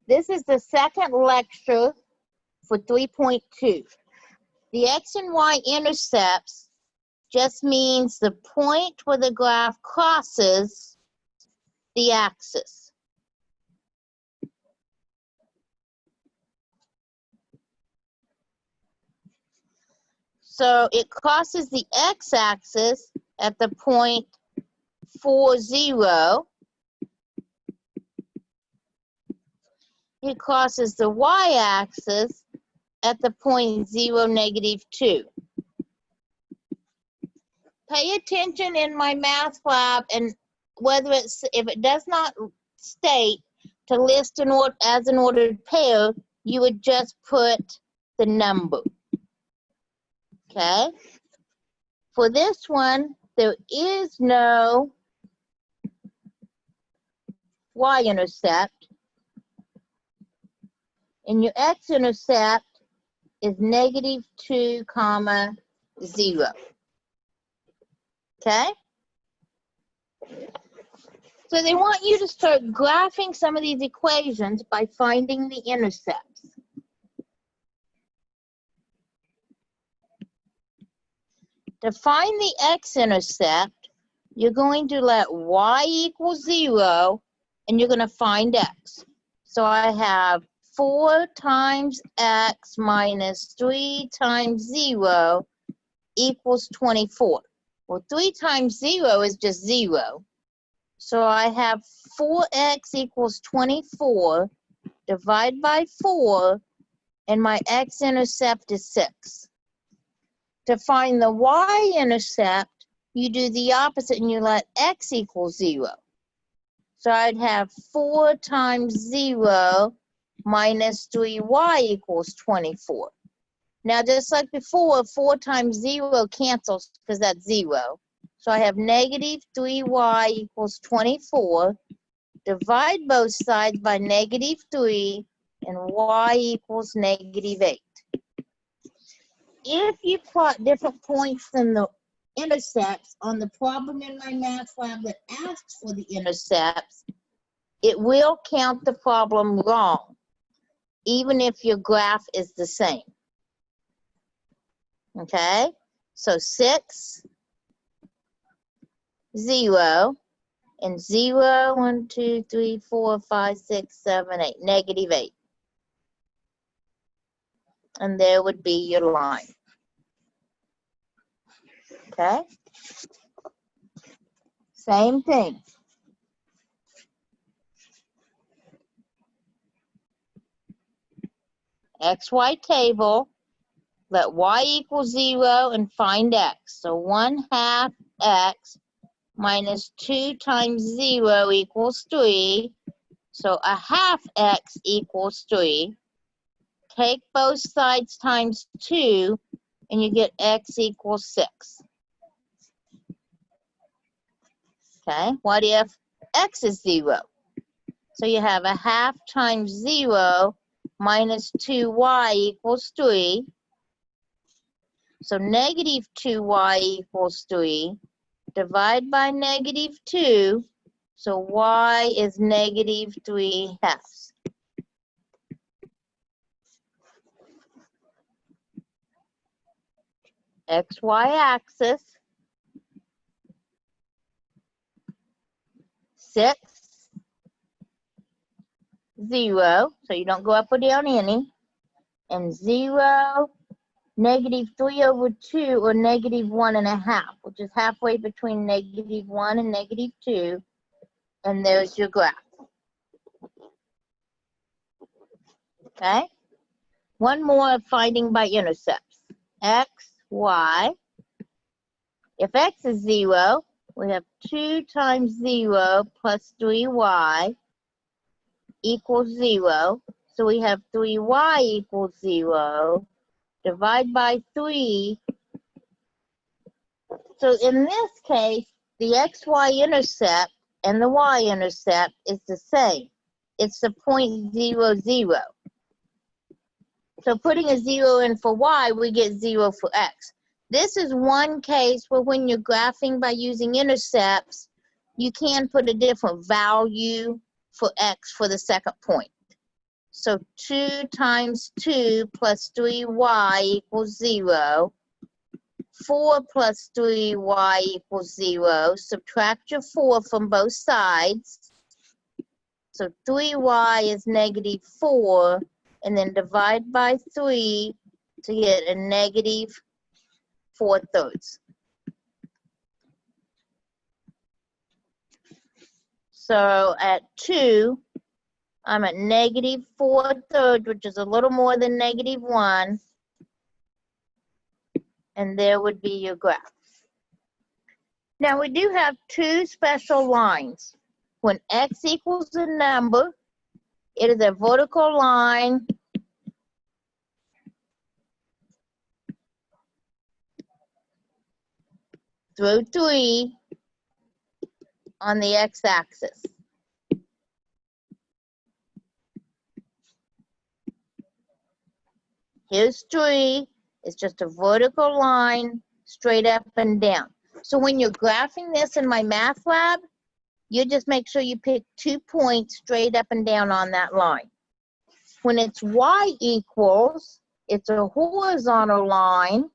This is the second lecture for 3.2. The x and y intercepts just means the point where the graph crosses the axis. So it crosses the x-axis at the point 4, 0. It crosses the y-axis at the point 0, -2. Pay attention in my math lab, and if it does not state to list as an ordered pair, you would just put the number. Okay? For this one, there is no y-intercept, and your x-intercept is -2, 0. Okay? So they want you to start graphing some of these equations by finding the intercepts. To find the x-intercept, you're going to let y equal 0, and you're going to find x. So I have 4 times x minus 3 times 0 equals 24. Well, 3 times 0 is just 0. So I have 4x equals 24, divide by 4, and my x-intercept is 6. To find the y-intercept, you do the opposite and you let x equal 0. So I'd have 4 times 0 minus 3y equals 24. Now, just like before, 4 times 0 cancels because that's 0. So I have -3y equals 24. Divide both sides by -3, and y equals -8. If you plot different points than the intercepts on the problem in my math lab that asks for the intercepts, it will count the problem wrong, even if your graph is the same. Okay? So 6, 0, and 0, 1, 2, 3, 4, 5, 6, 7, 8, -8. And there would be your line. Okay? Same thing. XY table, let y equal 0 and find x. So 1/2 x minus 2 times 0 equals 3. So 1/2 x equals 3. Take both sides times 2, and you get x equals 6. Okay, what if x is 0? So you have 1/2 times 0 minus 2y equals 3. So -2y equals 3. Divide by -2. So y is -3/2. XY axis, 6, 0, so you don't go up or down any, and 0, -3/2, or -1.5, which is halfway between -1 and -2, and there's your graph. Okay? One more finding by intercepts. X, Y. If x is 0, we have 2 times 0 plus 3y equals 0. So we have 3y equals 0. Divide by 3. So in this case, the xy intercept and the y-intercept is the same. It's the point 0, 0. So putting a 0 in for y, we get 0 for x. This is one case where when you're graphing by using intercepts, you can put a different value for x for the second point. So 2 times 2 plus 3y equals 0. 4 plus 3y equals 0. Subtract your 4 from both sides. So 3y is negative 4. And then divide by 3 to get a negative 4/3. So at 2, I'm at negative 4/3, which is a little more than negative 1. And there would be your graph. Now we do have 2 special lines. When x equals a number, it is a vertical line through 3 on the x-axis. Here's 3. It's just a vertical line straight up and down. So when you're graphing this in my math lab, you just make sure you pick 2 points straight up and down on that line. When it's y equals, it's a horizontal line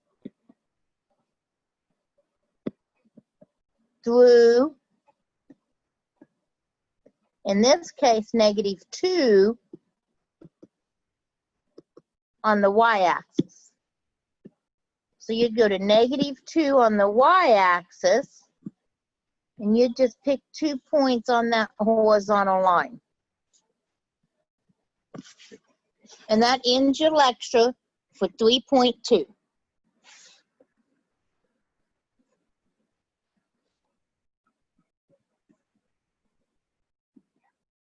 through, in this case, negative 2 on the y-axis. So you'd go to negative 2 on the y-axis, and you just pick 2 points on that horizontal line. And that ends your lecture for 3.2.